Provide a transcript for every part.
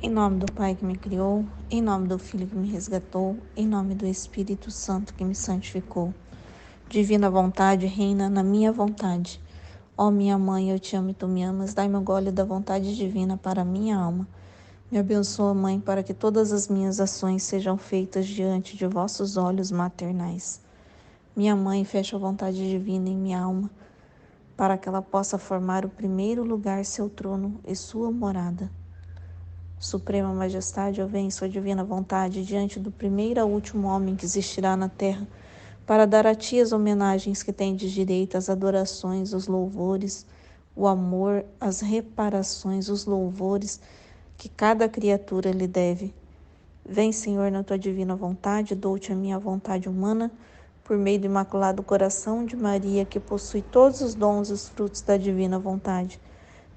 Em nome do Pai que me criou, em nome do Filho que me resgatou, em nome do Espírito Santo que me santificou. Divina vontade reina na minha vontade. Ó minha mãe, eu te amo e tu me amas, dai-me o gole da vontade divina para a minha alma. Me abençoa, Mãe, para que todas as minhas ações sejam feitas diante de vossos olhos maternais. Minha Mãe, fecha a vontade divina em minha alma, para que ela possa formar o primeiro lugar, seu trono e sua morada. Suprema Majestade, eu venho em sua divina vontade diante do primeiro ao último homem que existirá na terra, para dar a ti as homenagens que tendes direito, as adorações, os louvores, o amor, as reparações, os louvores que cada criatura lhe deve. Vem, Senhor, na tua divina vontade, dou-te a minha vontade humana, por meio do imaculado coração de Maria, que possui todos os dons e os frutos da divina vontade.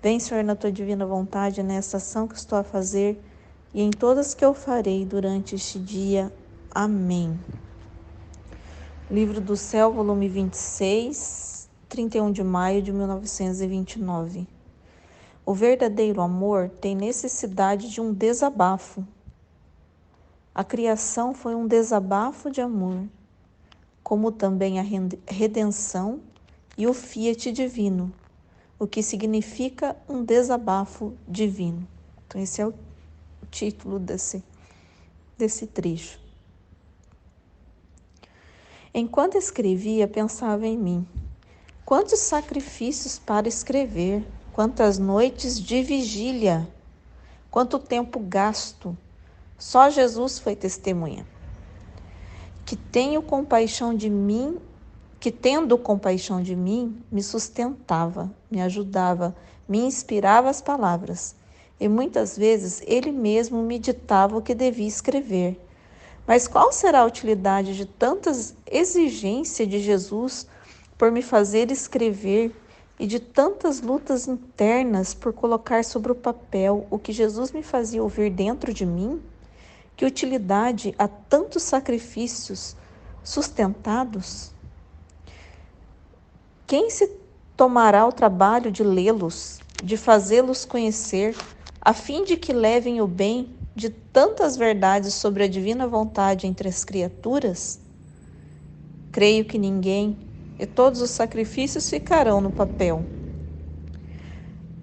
Vem, Senhor, na tua divina vontade, nessa ação que estou a fazer e em todas que eu farei durante este dia. Amém. Livro do Céu, volume 26, 31 de maio de 1929. O verdadeiro amor tem necessidade de um desabafo. A criação foi um desabafo de amor, como também a redenção e o fiat divino, o que significa um desabafo divino. Então esse é o título desse trecho. Enquanto escrevia, pensava em mim. Quantos sacrifícios para escrever, quantas noites de vigília, quanto tempo gasto. Só Jesus foi testemunha. Que tendo compaixão de mim, me sustentava, me ajudava, me inspirava as palavras. E muitas vezes ele mesmo me ditava o que devia escrever. Mas qual será a utilidade de tantas exigências de Jesus por me fazer escrever e de tantas lutas internas por colocar sobre o papel o que Jesus me fazia ouvir dentro de mim? Que utilidade a tantos sacrifícios sustentados? Quem se tomará o trabalho de lê-los, de fazê-los conhecer, a fim de que levem o bem de tantas verdades sobre a divina vontade entre as criaturas? Creio que ninguém, e todos os sacrifícios ficarão no papel.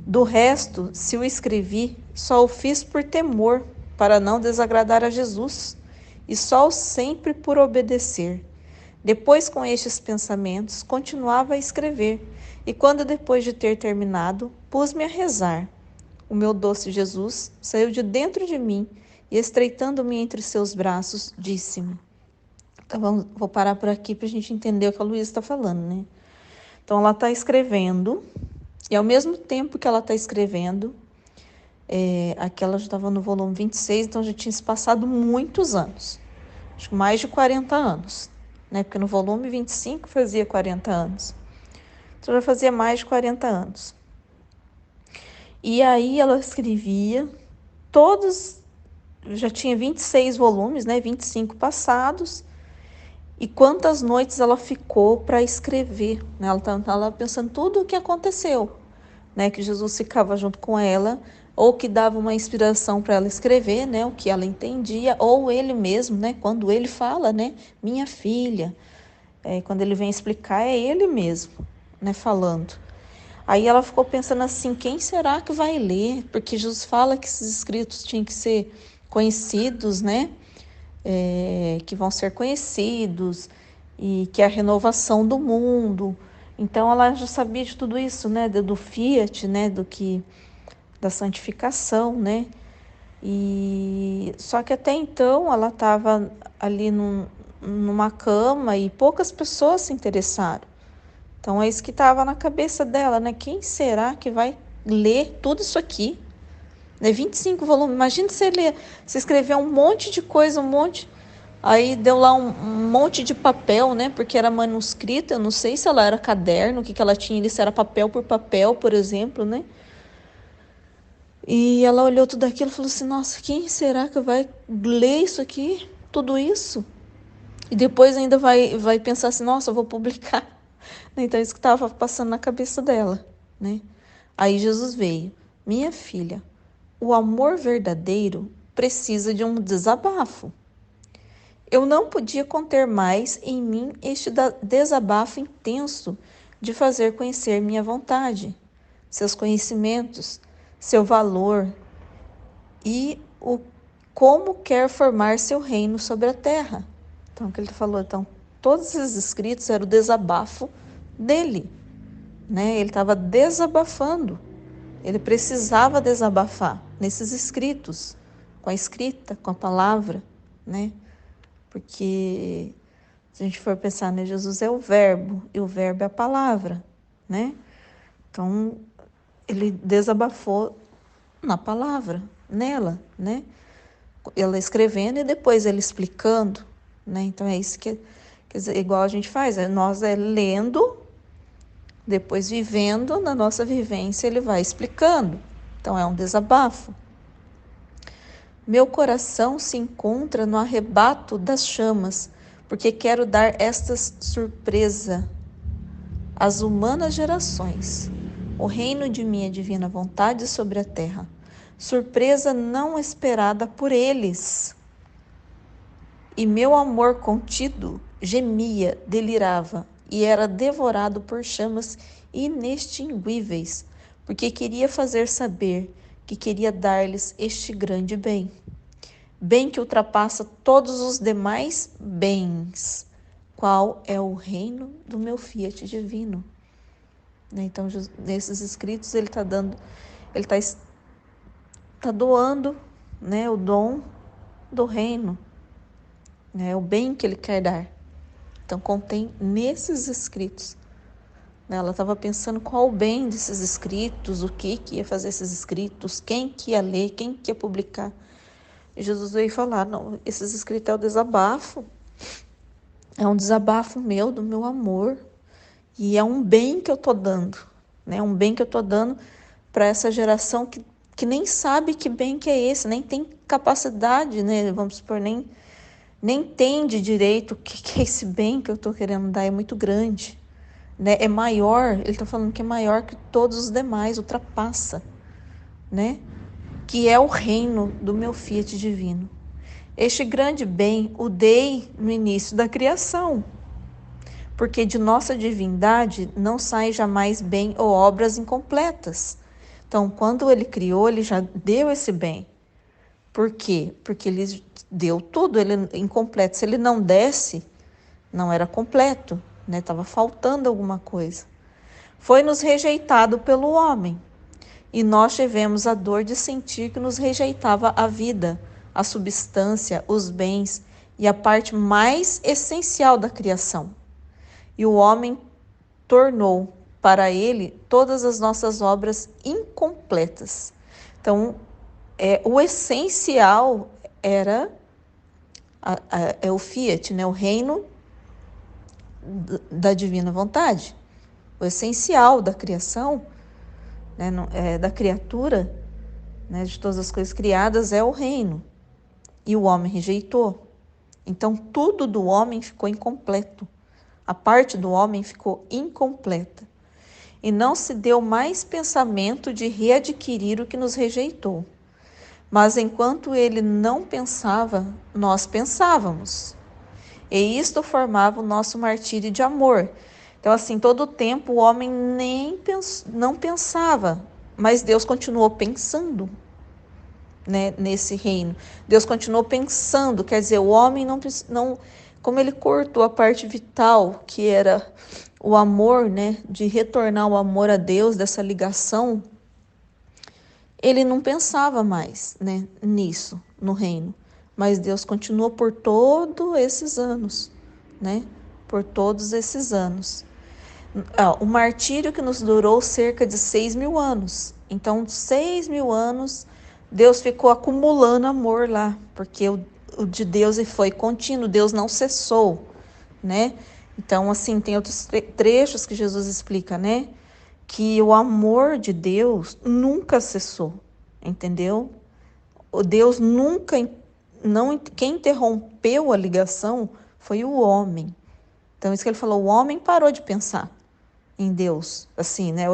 Do resto, se o escrevi, só o fiz por temor, para não desagradar a Jesus, e só sempre por obedecer. Depois, com estes pensamentos, continuava a escrever, e quando depois de ter terminado, pus-me a rezar. O meu doce Jesus saiu de dentro de mim e, estreitando-me entre seus braços, disse-me. Então, vou parar por aqui para a gente entender o que a Luísa está falando, né? Então, ela está escrevendo, e ao mesmo tempo que ela está escrevendo, aqui ela já estava no volume 26, então já tinha se passado muitos anos, acho que mais de 40 anos, né? Porque no volume 25 fazia 40 anos, então já fazia mais de 40 anos. E aí ela escrevia, todos, já tinha 26 volumes, né? 25 passados, e quantas noites ela ficou para escrever, né? Ela estava pensando tudo o que aconteceu, né? Que Jesus ficava junto com ela, ou que dava uma inspiração para ela escrever, né? O que ela entendia, ou ele mesmo, né? Quando ele fala, né? Minha filha, quando ele vem explicar, é ele mesmo, né? Falando. Aí ela ficou pensando assim, quem será que vai ler? Porque Jesus fala que esses escritos tinham que ser conhecidos, né? Que vão ser conhecidos, e que é a renovação do mundo. Então ela já sabia de tudo isso, né? Do fiat, né? Da santificação, né? E só que até então ela estava ali numa cama e poucas pessoas se interessaram. Então é isso que estava na cabeça dela, né? Quem será que vai ler tudo isso aqui? 25 volumes. Imagina você escrever um monte de coisa, Aí deu lá um monte de papel, né? Porque era manuscrita, eu não sei se ela era caderno, o que ela tinha ali, se era papel por papel, por exemplo, né? E ela olhou tudo aquilo e falou assim, nossa, quem será que vai ler isso aqui? Tudo isso? E depois ainda vai pensar assim, nossa, eu vou publicar. Então isso que estava passando na cabeça dela, né? Aí Jesus veio, minha filha, o amor verdadeiro precisa de um desabafo. Eu não podia conter mais em mim este desabafo intenso de fazer conhecer minha vontade, seus conhecimentos, seu valor e como quer formar seu reino sobre a terra. Então, o que ele falou, todos esses escritos eram o desabafo dele, né? Ele estava desabafando, ele precisava desabafar nesses escritos, com a escrita, com a palavra, né? Porque se a gente for pensar, né, Jesus é o verbo, e o verbo é a palavra, né? Então, ele desabafou na palavra, nela, né? Ela escrevendo e depois ele explicando, né? Então, é isso que, quer dizer, igual a gente faz, nós lendo, depois vivendo, na nossa vivência ele vai explicando. Então, é um desabafo. Meu coração se encontra no arrebato das chamas, porque quero dar esta surpresa às humanas gerações, o reino de minha divina vontade sobre a terra, surpresa não esperada por eles. E meu amor contido gemia, delirava e era devorado por chamas inextinguíveis, porque queria fazer saber que queria dar-lhes este grande bem, bem que ultrapassa todos os demais bens, qual é o reino do meu fiat divino. Então, nesses escritos, ele está dando, ele está doando, né, o dom do reino, né, o bem que ele quer dar. Então, contém nesses escritos. Ela estava pensando qual o bem desses escritos, o que ia fazer esses escritos, quem que ia ler, quem que ia publicar. E Jesus veio falar, não, esses escritos é o desabafo, é um desabafo meu, do meu amor, e é um bem que eu estou dando, né? Um bem que eu estou dando para essa geração que nem sabe que bem que é esse, nem tem capacidade, né? Vamos supor, nem entende direito o que é esse bem que eu estou querendo dar, é muito grande, né? É maior, ele está falando que é maior que todos os demais, ultrapassa, né? Que é o reino do meu fiat divino. Este grande bem o dei no início da criação, porque de nossa divindade não sai jamais bem ou obras incompletas. Então, quando ele criou, ele já deu esse bem. Por quê? Porque ele deu tudo, ele incompleto. Se ele não desse, não era completo, né? Estava faltando alguma coisa. Foi-nos rejeitado pelo homem, e nós tivemos a dor de sentir que nos rejeitava a vida, a substância, os bens e a parte mais essencial da criação. E o homem tornou para ele todas as nossas obras incompletas. Então, o essencial era o fiat, né? O reino da divina vontade. O essencial da criação, né? Da criatura, né? De todas as coisas criadas, é o reino. E o homem rejeitou. Então, tudo do homem ficou incompleto. A parte do homem ficou incompleta. E não se deu mais pensamento de readquirir o que nos rejeitou. Mas enquanto ele não pensava, nós pensávamos. E isto formava o nosso martírio de amor. Então, assim, todo o tempo o homem não pensava, mas Deus continuou pensando, né, nesse reino. Deus continuou pensando, quer dizer, o homem não, como ele cortou a parte vital, que era o amor, né, de retornar o amor a Deus, dessa ligação, ele não pensava mais, né, nisso, no reino. Mas Deus continuou por todos esses anos, né, por todos esses anos. O martírio que nos durou cerca de 6.000 anos. Então, 6.000 anos, Deus ficou acumulando amor lá, porque o de Deus foi contínuo, Deus não cessou, né? Então, assim, tem outros trechos que Jesus explica, né? Que o amor de Deus nunca cessou, entendeu? O Deus nunca, quem interrompeu a ligação foi o homem. Então, isso que ele falou, o homem parou de pensar, em Deus, assim, né?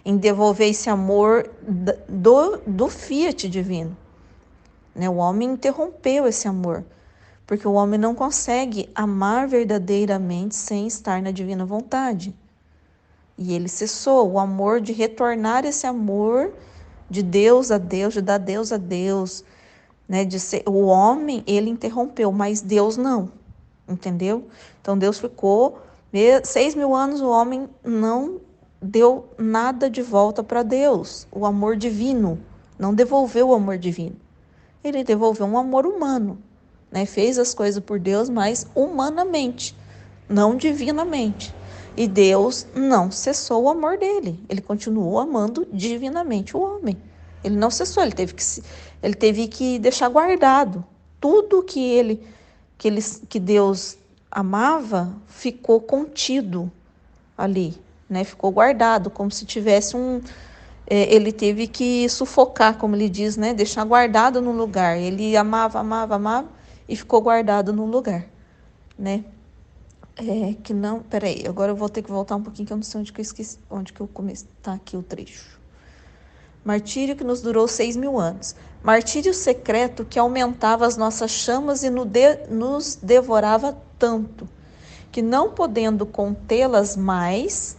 Em devolver esse amor do fiat divino, né? O homem interrompeu esse amor, porque o homem não consegue amar verdadeiramente sem estar na divina vontade. E ele cessou o amor de retornar esse amor de Deus a Deus, de dar Deus a Deus, né? O homem, ele interrompeu, mas Deus não, entendeu? Então Deus ficou 6.000 anos, o homem não deu nada de volta para Deus, o amor divino, não devolveu o amor divino. Ele devolveu um amor humano, né? Fez as coisas por Deus, mas humanamente, não divinamente. E Deus não cessou o amor dele. Ele continuou amando divinamente o homem. Ele não cessou, ele teve que deixar guardado. Tudo que Deus amava ficou contido ali, né? Ficou guardado, como se tivesse ele teve que sufocar, como ele diz, né? Deixar guardado no lugar. Ele amava, amava, amava e ficou guardado no lugar, né? Que não, peraí, agora eu vou ter que voltar um pouquinho, que eu não sei onde que eu esqueci, onde que eu comecei, tá aqui o trecho. Martírio que nos durou 6.000 anos. Martírio secreto que aumentava as nossas chamas e nos devorava tanto, que não podendo contê-las mais,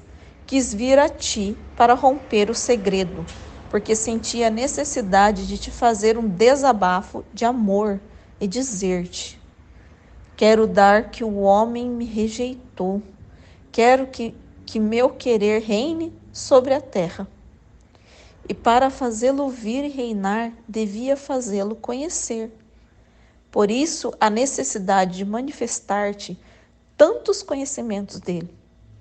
quis vir a ti para romper o segredo, porque sentia a necessidade de te fazer um desabafo de amor e dizer-te: quero dar que o homem me rejeitou. Quero que meu querer reine sobre a terra. E para fazê-lo vir e reinar, devia fazê-lo conhecer. Por isso, a necessidade de manifestar-te tantos conhecimentos dele,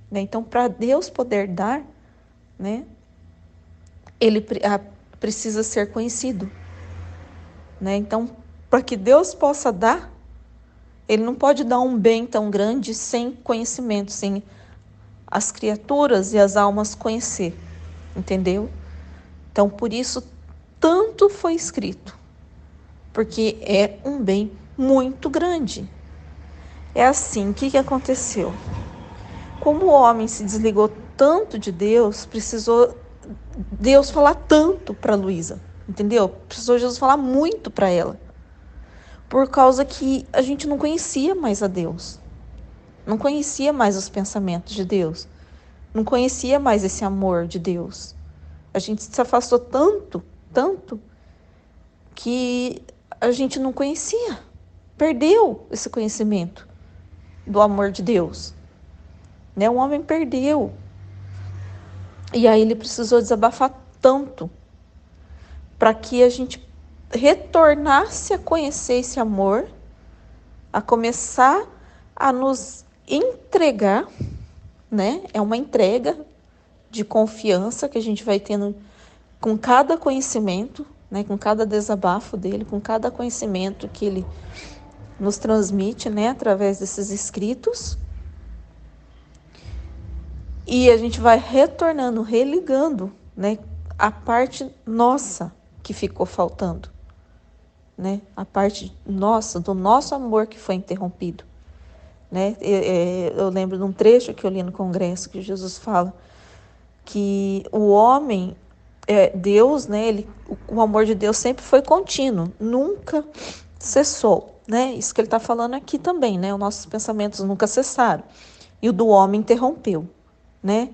né? Então, para Deus poder dar, né, ele precisa ser conhecido, né? Então, para que Deus possa dar, ele não pode dar um bem tão grande sem conhecimento, sem as criaturas e as almas conhecer, entendeu? Então, por isso, tanto foi escrito, porque é um bem muito grande. É assim, o que aconteceu? Como o homem se desligou tanto de Deus, precisou Deus falar tanto para Luísa, entendeu? Precisou Jesus falar muito para ela, por causa que a gente não conhecia mais a Deus, não conhecia mais os pensamentos de Deus, não conhecia mais esse amor de Deus. A gente se afastou tanto, tanto, que a gente não conhecia, perdeu esse conhecimento do amor de Deus, né? O homem perdeu. E aí ele precisou desabafar tanto para que a gente retornasse a conhecer esse amor, a começar a nos entregar, né? É uma entrega de confiança que a gente vai tendo com cada conhecimento, né? Com cada desabafo dele, com cada conhecimento que ele nos transmite, né? Através desses escritos. E a gente vai retornando, religando, né, a parte nossa que ficou faltando, né? A parte nossa, do nosso amor que foi interrompido, né? Eu lembro de um trecho que eu li no congresso que Jesus fala que o homem, Deus, né? O amor de Deus sempre foi contínuo, nunca cessou, né? Isso que ele está falando aqui também, né? Os nossos pensamentos nunca cessaram e o do homem interrompeu, né?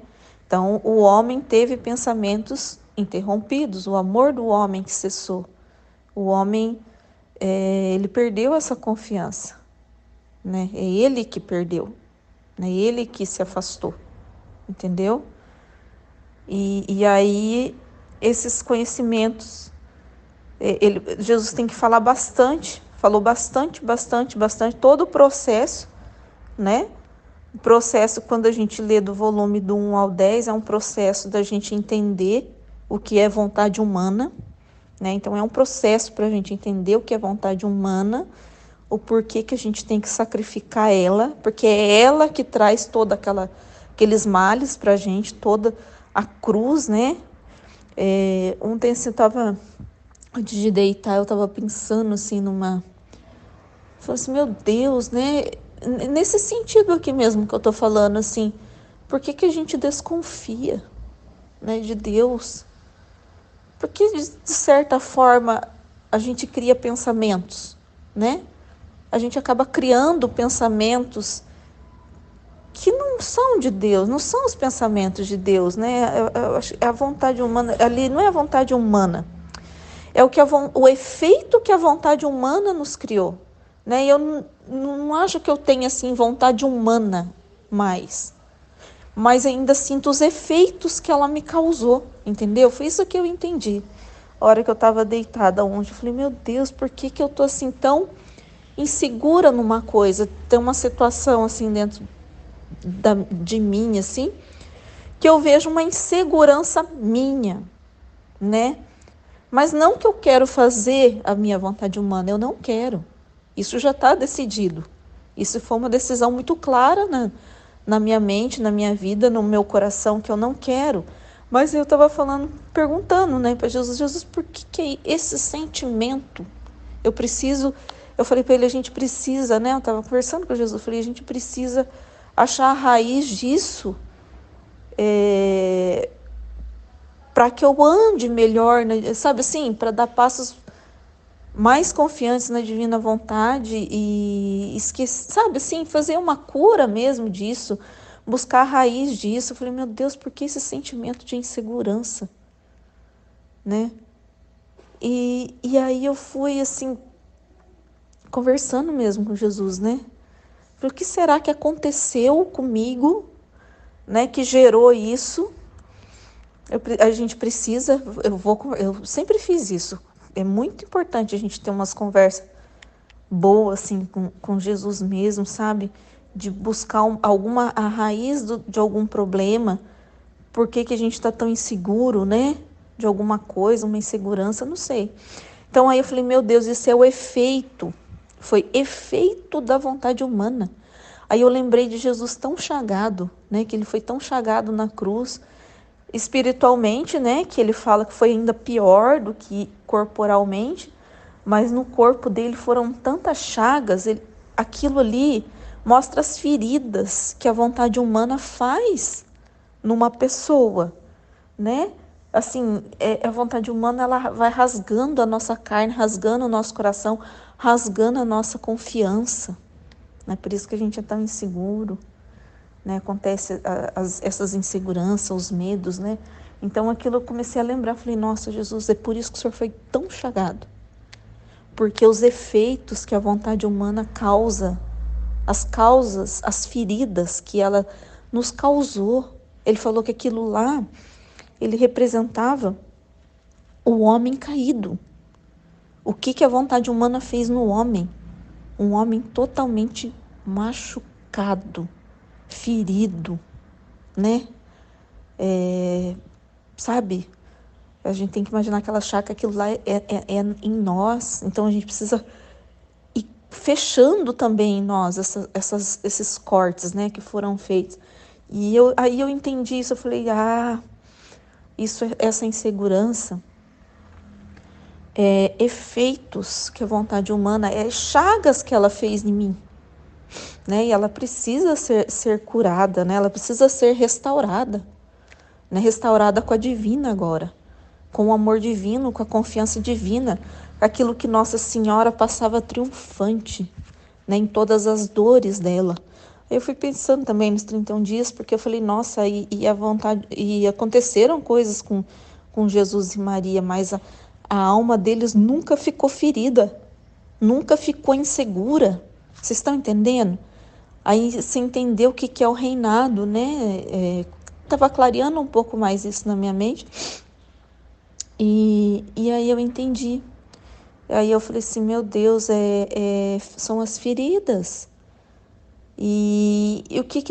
Então, o homem teve pensamentos interrompidos, o amor do homem que cessou. O homem, ele perdeu essa confiança, né? É ele que perdeu, né? Ele que se afastou, entendeu? E aí, esses conhecimentos, Jesus tem que falar bastante, falou bastante, todo o processo, né? O processo, quando a gente lê do volume do 1 ao 10, é um processo da gente entender o que é vontade humana, né? Então, é um processo para a gente entender o que é vontade humana, o porquê que a gente tem que sacrificar ela, porque é ela que traz toda aqueles males para a gente, toda a cruz, né? Ontem, assim, antes de deitar, eu estava pensando, assim, falei assim, meu Deus, né? Nesse sentido aqui mesmo que eu tô falando, assim, Por que que a gente desconfia, né, de Deus? Porque, de certa forma, a gente cria pensamentos, né? A gente acaba criando pensamentos que não são de Deus, não são os pensamentos de Deus, né? Eu acho que a vontade humana, ali não é a vontade humana, é o efeito que a vontade humana nos criou, né? E eu não acho que eu tenha, assim, vontade humana mais, mas ainda sinto os efeitos que ela me causou, entendeu? Foi isso que eu entendi. A hora que eu estava deitada ontem, eu falei, meu Deus, por que que eu tô assim tão insegura numa coisa? Tem uma situação assim dentro de mim, assim, que eu vejo uma insegurança minha, né? Mas não que eu quero fazer a minha vontade humana, eu não quero. Isso já está decidido. Isso foi uma decisão muito clara na minha mente, na minha vida, no meu coração, que eu não quero. Mas eu estava falando, perguntando, né, para Jesus, Jesus, por que esse sentimento? Eu falei para ele, a gente precisa, né, eu estava conversando com Jesus, eu falei, a gente precisa achar a raiz disso, para que eu ande melhor, né, sabe assim, para dar passos mais confiantes na divina vontade e esquecer, sabe assim, fazer uma cura mesmo disso, buscar a raiz disso. Eu falei, meu Deus, por que esse sentimento de insegurança, né? E aí eu fui assim, conversando mesmo com Jesus, né? O que será que aconteceu comigo, né, que gerou isso? A gente precisa, eu sempre fiz isso. É muito importante a gente ter umas conversas boas, assim, com Jesus mesmo, sabe? De buscar a raiz de algum problema. Por que que a gente está tão inseguro, né? De alguma coisa, uma insegurança, não sei. Então aí eu falei, meu Deus, isso é o efeito. Foi efeito da vontade humana. Aí eu lembrei de Jesus tão chagado, né? Que ele foi tão chagado na cruz, espiritualmente, né? Que ele fala que foi ainda pior do que corporalmente, mas no corpo dele foram tantas chagas, aquilo ali mostra as feridas que a vontade humana faz numa pessoa, né? Assim, a vontade humana, ela vai rasgando a nossa carne, rasgando o nosso coração, rasgando a nossa confiança, né? Por isso que a gente é tão inseguro, né? Acontece essas inseguranças, os medos, né? Então aquilo eu comecei a lembrar, falei, nossa, Jesus, é por isso que o Senhor foi tão chagado. Porque os efeitos que a vontade humana causa, as causas, as feridas que ela nos causou. Ele falou que aquilo lá, ele representava o homem caído. O que a vontade humana fez no homem? Um homem totalmente machucado, ferido, né? Sabe? A gente tem que imaginar que ela achar que aquilo lá é em nós. Então a gente precisa ir fechando também em nós esses cortes, né, que foram feitos. Aí eu entendi isso, eu falei, essa insegurança efeitos que a vontade humana, chagas que ela fez em mim, né? E ela precisa ser curada, né? Ela precisa ser restaurada, né? Restaurada com a divina agora, com o amor divino, com a confiança divina, aquilo que Nossa Senhora passava triunfante, né? Em todas as dores dela. Eu fui pensando também nos 31 dias, porque eu falei, nossa, e a vontade, e aconteceram coisas com Jesus e Maria, mas a alma deles nunca ficou ferida, nunca ficou insegura. Vocês estão entendendo? Aí você entendeu o que é o reinado, né? Estava clareando um pouco mais isso na minha mente. E aí eu entendi. Aí eu falei assim, meu Deus, são as feridas. E o que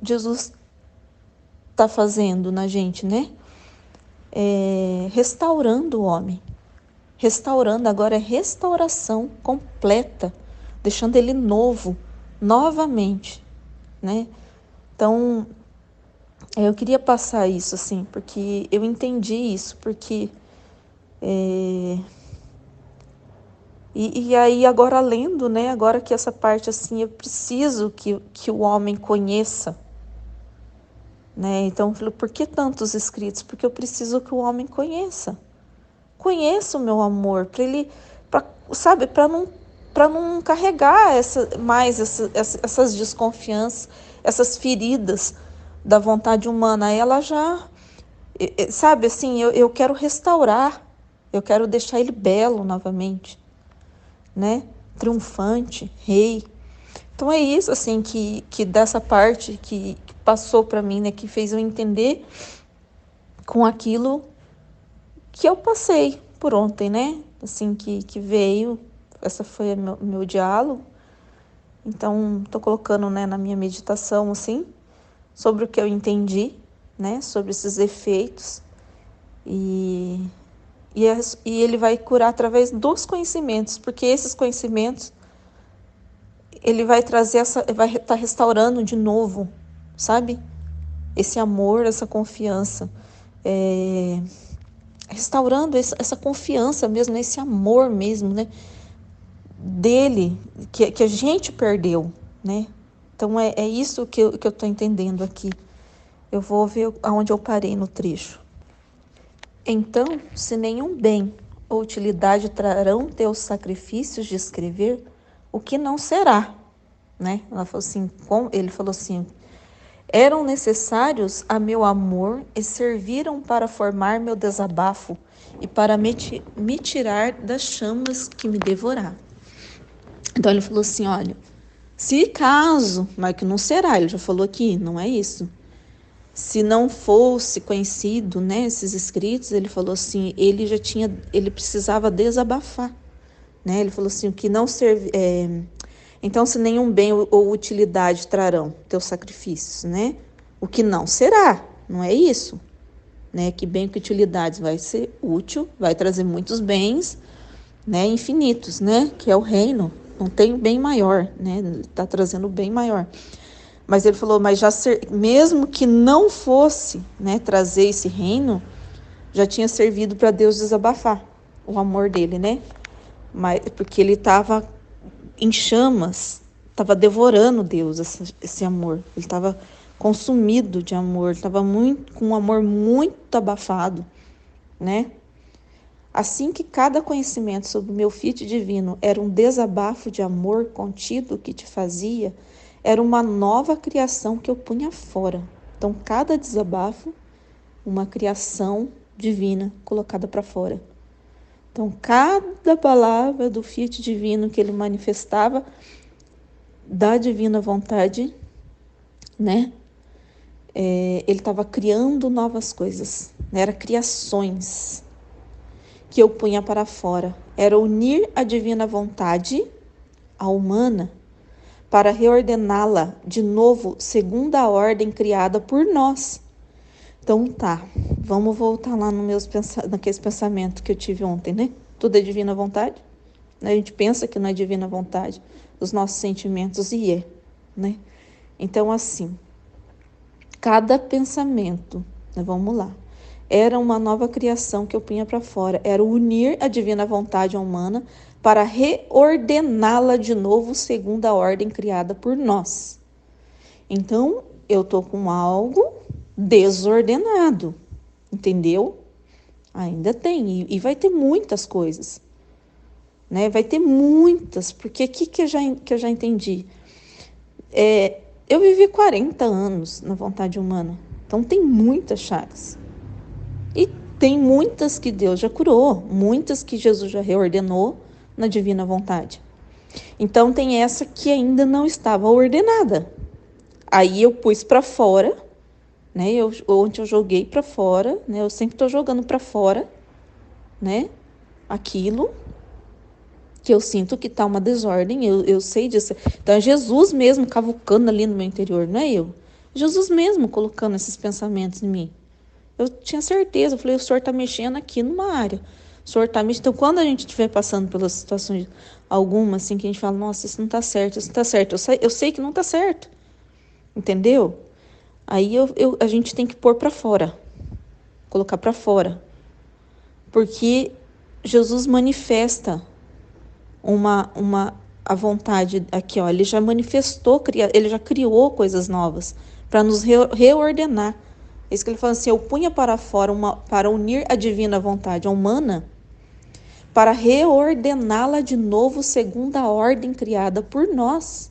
Jesus está fazendo na gente, né? Restaurando o homem. Restaurando, agora é restauração completa, deixando ele novo, novamente, né? Então, eu queria passar isso, assim, porque eu entendi isso, porque... E aí, agora lendo, né? Agora que essa parte, assim, eu preciso que o homem conheça, né? Então eu falei, por que tantos escritos? Porque eu preciso que o homem conheça o meu amor, para ele, sabe, para não carregar essas desconfianças, essas feridas da vontade humana. Ela já, sabe, assim, eu quero restaurar, eu quero deixar ele belo novamente, né? Triunfante, rei. Então é isso, assim, que dessa parte que passou para mim, né? Que fez eu entender com aquilo que eu passei por ontem, né? Assim, que veio, essa foi o meu diálogo. Então, tô colocando, né, na minha meditação, assim, sobre o que eu entendi, né? Sobre esses efeitos. E, e ele vai curar através dos conhecimentos, porque esses conhecimentos ele vai trazer vai estar restaurando de novo, sabe? Esse amor, essa confiança, restaurando essa confiança mesmo, esse amor mesmo, né? Dele, que a gente perdeu, né? Então é isso que eu estou entendendo aqui. Eu vou ver aonde eu parei no trecho. Então, se nenhum bem ou utilidade trarão teus sacrifícios de escrever, o que não será, né? Ele falou assim, eram necessários a meu amor e serviram para formar meu desabafo e para me tirar das chamas que me devoraram. Então ele falou assim, olha, se caso, mas que não será, ele já falou aqui, não é isso. Se não fosse conhecido, né, esses escritos, ele falou assim, ele precisava desabafar, né? Ele falou assim, o que não serve, então se nenhum bem ou utilidade trarão teus sacrifícios, né? O que não será, não é isso, né? Que bem que utilidades vai ser útil, vai trazer muitos bens, né? Infinitos, né? Que é o reino, não tem bem maior, né? Ele está trazendo bem maior. Mas ele falou, mas mesmo que não fosse, né, trazer esse reino, já tinha servido para Deus desabafar o amor dele, né? Mas, porque ele estava em chamas, estava devorando Deus, esse amor. Ele estava consumido de amor, estava com um amor muito abafado, né? Assim que cada conhecimento sobre o meu Fiat divino era um desabafo de amor contido que te fazia, era uma nova criação que eu punha fora. Então, cada desabafo, uma criação divina colocada para fora. Então, cada palavra do Fiat divino que ele manifestava, da divina vontade, né? Ele estava criando novas coisas, né? Era criações que eu punha para fora. Era unir a divina vontade à humana para reordená-la de novo segundo a ordem criada por nós. Então tá, vamos voltar lá naqueles pensamentos que eu tive ontem, né? Tudo é divina vontade. A gente pensa que não é divina vontade, os nossos sentimentos, e né? Então assim, cada pensamento, né, vamos lá, era uma nova criação que eu punha para fora, era unir a divina vontade humana para reordená-la de novo segundo a ordem criada por nós. Então, eu tô com algo desordenado, entendeu? Ainda tem, e vai ter muitas coisas, né? Vai ter muitas, porque o que eu já entendi? Eu vivi 40 anos na vontade humana, então tem muitas chagas. E tem muitas que Deus já curou, muitas que Jesus já reordenou na divina vontade. Então tem essa que ainda não estava ordenada. Aí eu pus para fora, né? Ontem eu joguei para fora, né? Eu sempre estou jogando para fora, né? Aquilo que eu sinto que está uma desordem, eu sei disso. Então é Jesus mesmo cavucando ali no meu interior, não é eu. Jesus mesmo colocando esses pensamentos em mim. Eu tinha certeza, eu falei, o Senhor está mexendo aqui numa área. O Senhor está mexendo. Então, quando a gente estiver passando pelas situações algumas, assim, que a gente fala, nossa, isso não está certo, isso não está certo. Eu sei que não está certo. Entendeu? Aí a gente tem que pôr para fora. Colocar para fora. Porque Jesus manifesta a vontade aqui, ó. Ele já manifestou, ele já criou coisas novas para nos reordenar. É isso que ele fala assim, eu punha para fora para unir a divina vontade humana, para reordená-la de novo segundo a ordem criada por nós.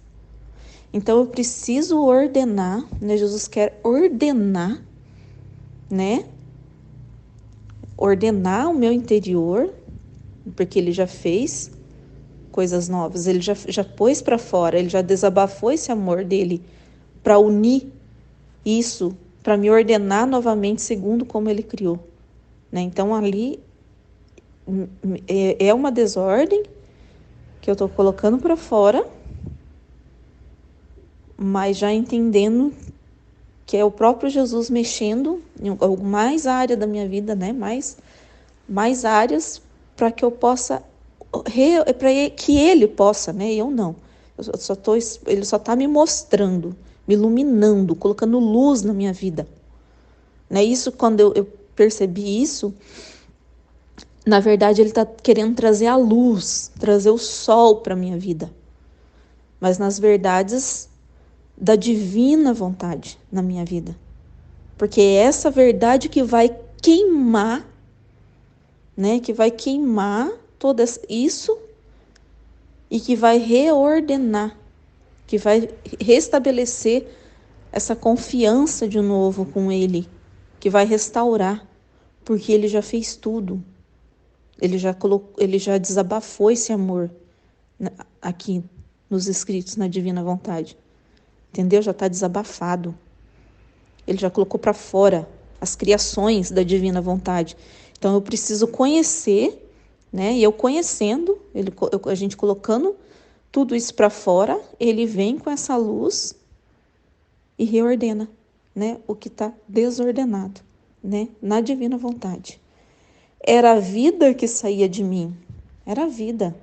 Então eu preciso ordenar, né? Jesus quer ordenar, né? Ordenar o meu interior, porque ele já fez coisas novas, ele já pôs para fora, ele já desabafou esse amor dele para unir isso, para me ordenar novamente segundo como ele criou, né? Então ali é uma desordem que eu estou colocando para fora, mas já entendendo que é o próprio Jesus mexendo em mais área da minha vida, né? Mais áreas para que eu possa, para que ele possa, né? Eu não. Ele só está me mostrando, me iluminando, colocando luz na minha vida. Né? Isso, quando eu percebi isso, na verdade ele está querendo trazer a luz, trazer o sol para a minha vida. Mas nas verdades da divina vontade na minha vida. Porque é essa verdade que vai queimar, né? Que vai queimar todo isso e que vai reordenar, que vai restabelecer essa confiança de novo com ele, que vai restaurar, porque ele já fez tudo. Ele já desabafou esse amor aqui nos escritos na divina vontade. Entendeu? Já está desabafado. Ele já colocou para fora as criações da divina vontade. Então eu preciso conhecer, né? E eu conhecendo, a gente colocando tudo isso para fora, ele vem com essa luz e reordena, né? O que está desordenado, né? Na divina vontade. Era a vida que saía de mim. Era a vida.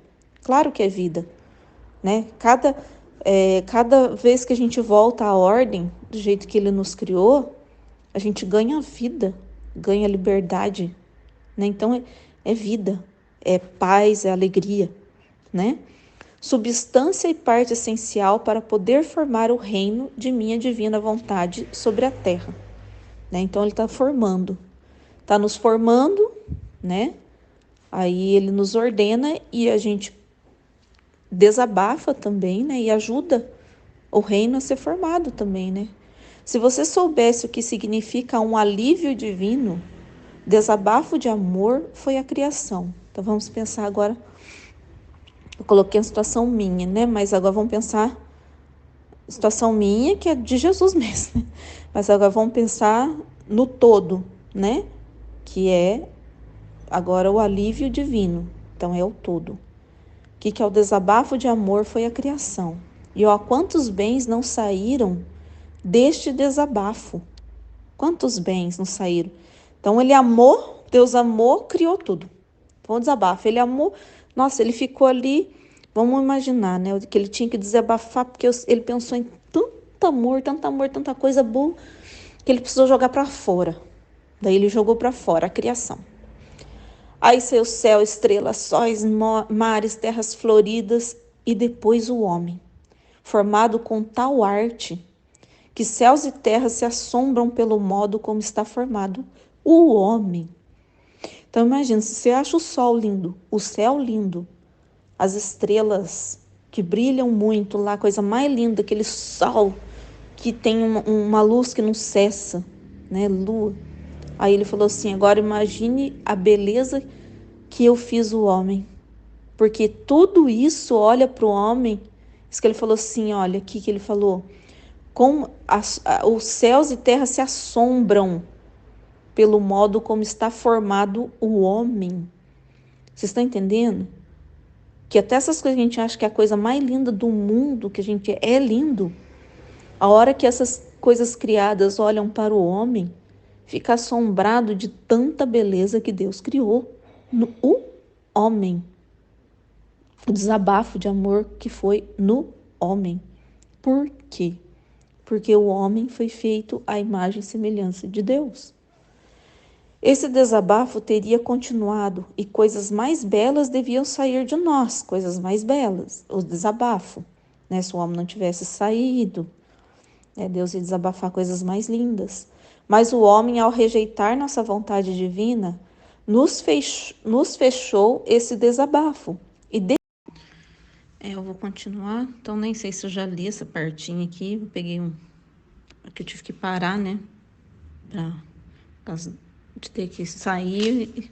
Claro que é vida, né? Cada vez que a gente volta à ordem, do jeito que ele nos criou, a gente ganha vida, ganha liberdade, né? Então é vida, é paz, é alegria, né? Substância e parte essencial para poder formar o reino de minha divina vontade sobre a terra, né? Então ele está nos formando, né? Aí ele nos ordena e a gente desabafa também, né? E ajuda o reino a ser formado também, né? Se você soubesse o que significa um alívio divino, desabafo de amor foi a criação. Então vamos pensar agora, eu coloquei a situação minha, né? Mas agora vamos pensar situação minha, que é de Jesus mesmo. Mas agora vamos pensar no todo, né? Que é agora o alívio divino. Então é o todo. O que é o desabafo de amor foi a criação. E ó, quantos bens não saíram deste desabafo? Quantos bens não saíram? Então ele amou, Deus amou, criou tudo. Foi um desabafo. Ele amou, nossa, ele ficou ali, vamos imaginar, né? Que ele tinha que desabafar, porque ele pensou em tanto amor, tanta coisa boa, que ele precisou jogar para fora. Daí ele jogou para fora a criação. Aí saiu céu, estrelas, sóis, mares, terras floridas e depois o homem, formado com tal arte que céus e terras se assombram pelo modo como está formado o homem. Então imagina, se você acha o sol lindo, o céu lindo, as estrelas que brilham muito lá, coisa mais linda, aquele sol que tem uma luz que não cessa, né, lua. Aí ele falou assim, agora imagine a beleza que eu fiz o homem, porque tudo isso olha para o homem, isso que ele falou assim, olha aqui que ele falou, como os céus e terra se assombram pelo modo como está formado o homem. Vocês estão entendendo? Que até essas coisas que a gente acha que é a coisa mais linda do mundo, que a gente é lindo, a hora que essas coisas criadas olham para o homem, fica assombrado de tanta beleza que Deus criou o homem. O desabafo de amor que foi no homem. Por quê? Porque o homem foi feito à imagem e semelhança de Deus. Esse desabafo teria continuado e coisas mais belas deviam sair de nós, coisas mais belas, o desabafo, né? Se o homem não tivesse saído, Deus ia desabafar coisas mais lindas. Mas o homem, ao rejeitar nossa vontade divina, nos fechou esse desabafo. Eu vou continuar, então nem sei se eu já li essa partinha aqui. Eu peguei que eu tive que parar, né? Por causa de ter que sair.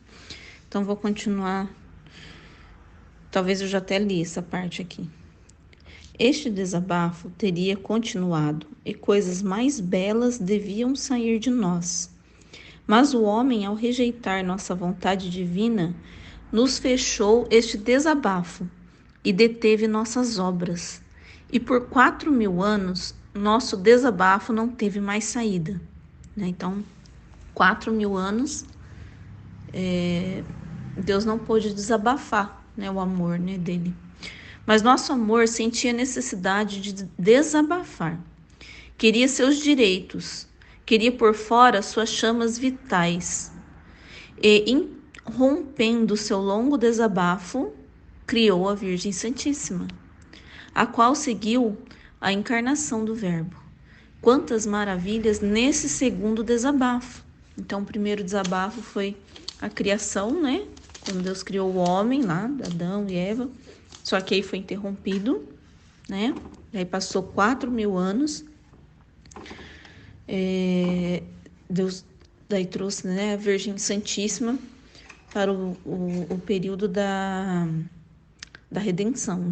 Então vou continuar. Talvez eu já até li essa parte aqui. Este desabafo teria continuado e coisas mais belas deviam sair de nós. Mas o homem, ao rejeitar nossa vontade divina, nos fechou este desabafo e deteve nossas obras. E por 4.000 anos, nosso desabafo não teve mais saída. Então, 4.000 anos, Deus não pôde desabafar, o amor, dele. Mas nosso amor sentia necessidade de desabafar. Queria seus direitos, queria pôr fora suas chamas vitais. E, rompendo seu longo desabafo, criou a Virgem Santíssima, a qual seguiu a encarnação do Verbo. Quantas maravilhas nesse segundo desabafo. Então, o primeiro desabafo foi a criação, quando Deus criou o homem lá, Adão e Eva. Só que aí foi interrompido, Aí passou 4.000 anos. Deus daí trouxe, a Virgem Santíssima para o período da redenção,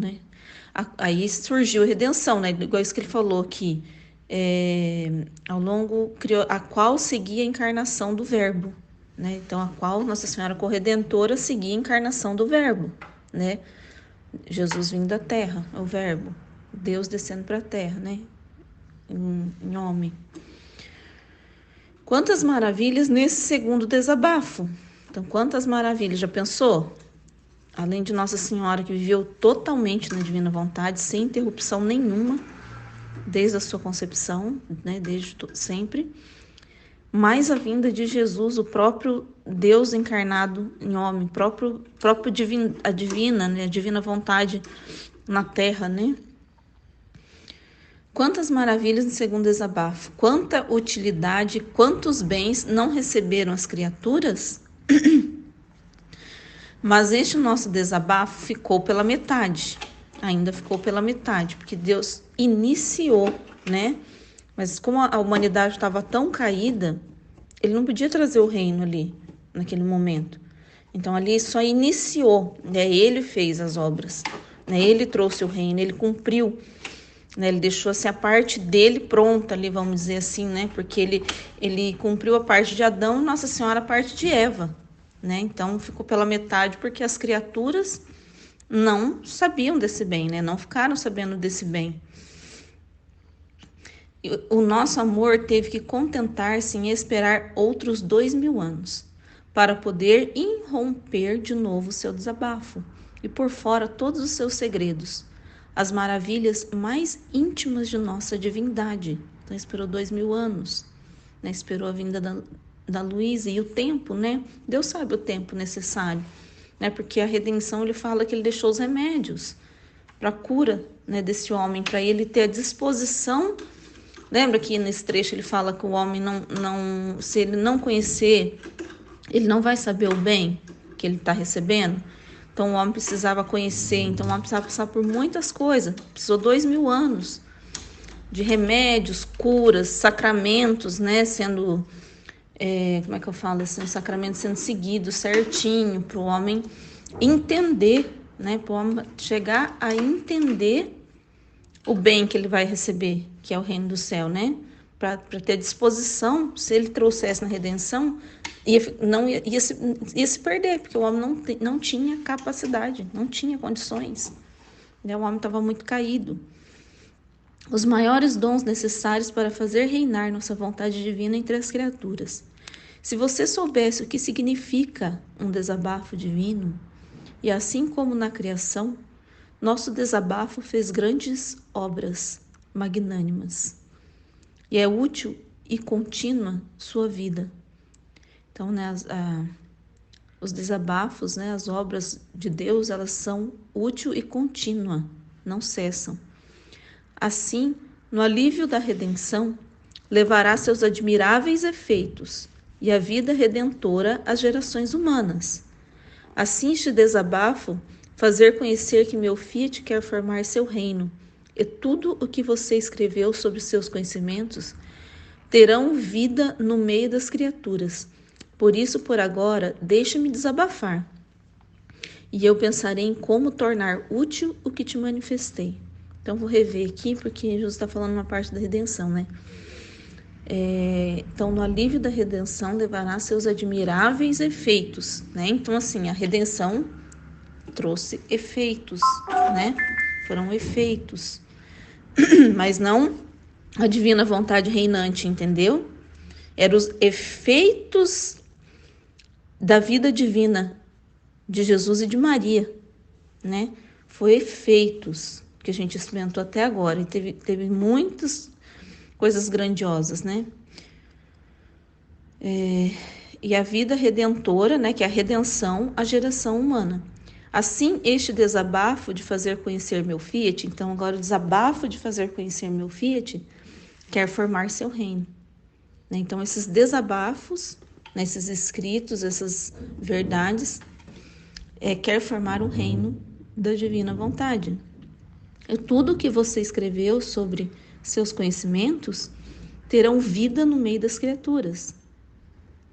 Aí surgiu a redenção, Igual isso que ele falou aqui. Ao longo, criou, a qual seguia a encarnação do Verbo, Então, a qual Nossa Senhora Corredentora seguia a encarnação do Verbo, Jesus vindo da terra, o Verbo, Deus descendo para a terra, em homem. Quantas maravilhas nesse segundo desabafo. Então, quantas maravilhas, já pensou? Além de Nossa Senhora, que viveu totalmente na divina vontade, sem interrupção nenhuma, desde a sua concepção, desde sempre, mais a vinda de Jesus, o próprio Deus encarnado em homem, a divina vontade na terra, Quantas maravilhas no segundo desabafo, quanta utilidade, quantos bens não receberam as criaturas? Mas este nosso desabafo ficou pela metade, ainda ficou pela metade, porque Deus iniciou, Mas como a humanidade estava tão caída, ele não podia trazer o reino ali, naquele momento. Então ali só iniciou, ele fez as obras, ele trouxe o reino, ele cumpriu, ele deixou assim, a parte dele pronta ali, vamos dizer assim, porque ele cumpriu a parte de Adão e Nossa Senhora a parte de Eva, Então ficou pela metade porque as criaturas não sabiam desse bem, não ficaram sabendo desse bem. O nosso amor teve que contentar-se em esperar outros 2.000 anos para poder irromper de novo o seu desabafo e pôr fora todos os seus segredos, as maravilhas mais íntimas de nossa divindade. Então esperou 2.000 anos, esperou a vinda da Luísa e o tempo, Deus sabe o tempo necessário, porque a redenção, ele fala que ele deixou os remédios para a cura, desse homem, para ele ter a disposição. Lembra que nesse trecho ele fala que o homem não, se ele não conhecer, ele não vai saber o bem que ele está recebendo. Então o homem precisava conhecer, então o homem precisava passar por muitas coisas. Precisou 2.000 anos de remédios, curas, sacramentos, sendo, como é que eu falo assim, sacramentos sendo seguidos certinho para o homem entender, para o homem chegar a entender o bem que ele vai receber, que é o reino do céu, Para ter disposição, se ele trouxesse na redenção, ia se perder, porque o homem não tinha capacidade, não tinha condições. O homem estava muito caído. Os maiores dons necessários para fazer reinar nossa vontade divina entre as criaturas. Se você soubesse o que significa um desabafo divino, e assim como na criação, nosso desabafo fez grandes obras magnânimas. E é útil e contínua sua vida. Então, os desabafos, as obras de Deus, elas são útil e contínua, não cessam. Assim, no alívio da redenção, levará seus admiráveis efeitos e a vida redentora às gerações humanas. Assim, este desabafo fazer conhecer que meu Fiat quer formar seu reino, e tudo o que você escreveu sobre seus conhecimentos terão vida no meio das criaturas. Por isso, por agora, deixa-me desabafar, e eu pensarei em como tornar útil o que te manifestei. Então, vou rever aqui, porque Jesus está falando uma parte da redenção, né? Então, no alívio da redenção, levará seus admiráveis efeitos, né? Então, assim, a redenção trouxe efeitos, né? Foram efeitos, mas não a divina vontade reinante, entendeu? Eram os efeitos da vida divina de Jesus e de Maria, né? Foi efeitos que a gente experimentou até agora, e teve muitas coisas grandiosas, né? E a vida redentora, né? Que é a redenção, a geração humana. Assim, este desabafo de fazer conhecer meu Fiat, então agora o desabafo de fazer conhecer meu Fiat, quer formar seu reino. Então, esses desabafos, né, esses escritos, essas verdades, quer formar o reino da divina vontade. E tudo que você escreveu sobre seus conhecimentos terão vida no meio das criaturas.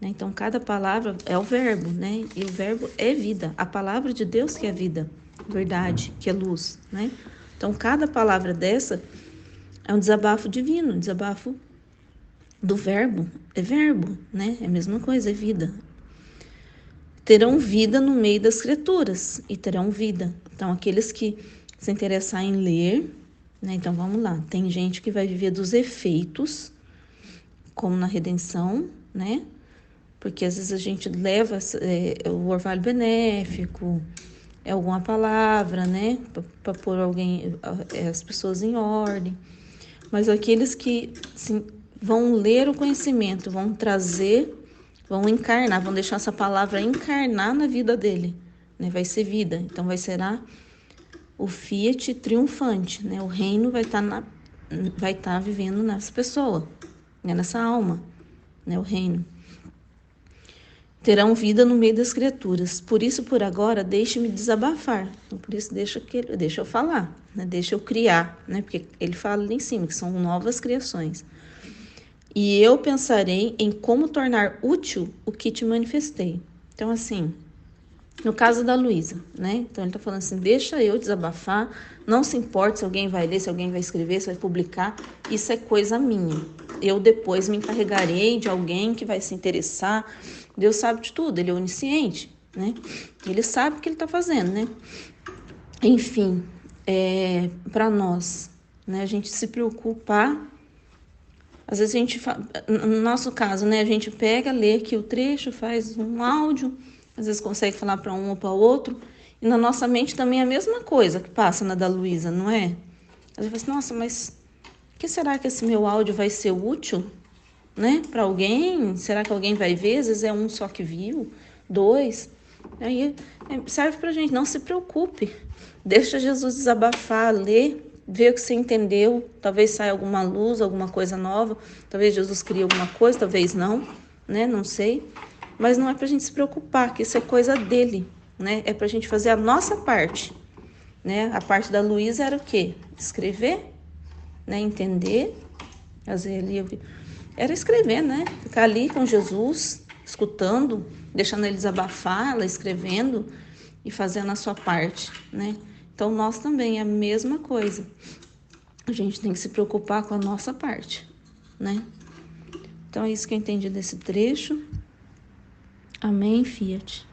Então, cada palavra é o verbo, né? E o verbo é vida. A palavra de Deus que é vida, verdade, que é luz, né? Então, cada palavra dessa é um desabafo divino, um desabafo do verbo. É verbo, né? É a mesma coisa, é vida. Terão vida no meio das criaturas e terão vida. Então, aqueles que se interessar em ler, né? Então, vamos lá. Tem gente que vai viver dos efeitos, como na redenção, né? Porque às vezes a gente leva o orvalho benéfico, alguma palavra, né? Para pôr as pessoas em ordem. Mas aqueles que assim, vão ler o conhecimento, vão trazer, vão encarnar, vão deixar essa palavra encarnar na vida dele, né? Vai ser vida. Então vai ser lá o Fiat triunfante, né? O reino vai estar vivendo nessa pessoa, né? Nessa alma, né? O reino. Terão vida no meio das criaturas. Por isso, por agora, deixe-me desabafar. Então, por isso, deixa eu falar, né? Deixa eu criar, né? Porque ele fala ali em cima, que são novas criações. E eu pensarei em como tornar útil o que te manifestei. Então, assim, no caso da Luísa, né? Então, ele está falando assim, deixa eu desabafar, não se importe se alguém vai ler, se alguém vai escrever, se vai publicar, isso é coisa minha. Eu depois me encarregarei de alguém que vai se interessar. Deus sabe de tudo, ele é onisciente, né? Ele sabe o que ele está fazendo, né? Enfim, para nós, né? A gente se preocupar, às vezes no nosso caso, né? A gente pega, lê aqui o trecho, faz um áudio, às vezes consegue falar para um ou para outro, e na nossa mente também é a mesma coisa que passa na da Luísa, não é? Às vezes, nossa, mas que será que esse meu áudio vai ser útil? Né? Para alguém, será que alguém vai ver? Às vezes é um só que viu, 2. Aí serve para a gente, não se preocupe. Deixa Jesus desabafar, ler, ver o que você entendeu. Talvez saia alguma luz, alguma coisa nova. Talvez Jesus crie alguma coisa, talvez não, né? Não sei. Mas não é para a gente se preocupar, que isso é coisa dele, né? É para a gente fazer a nossa parte, né? A parte da Luísa era o quê? Escrever, né? Entender. Às vezes ele era escrever, né? Ficar ali com Jesus, escutando, deixando ele desabafar, ela escrevendo e fazendo a sua parte, né? Então, nós também é a mesma coisa. A gente tem que se preocupar com a nossa parte, né? Então, é isso que eu entendi desse trecho. Amém, Fiat.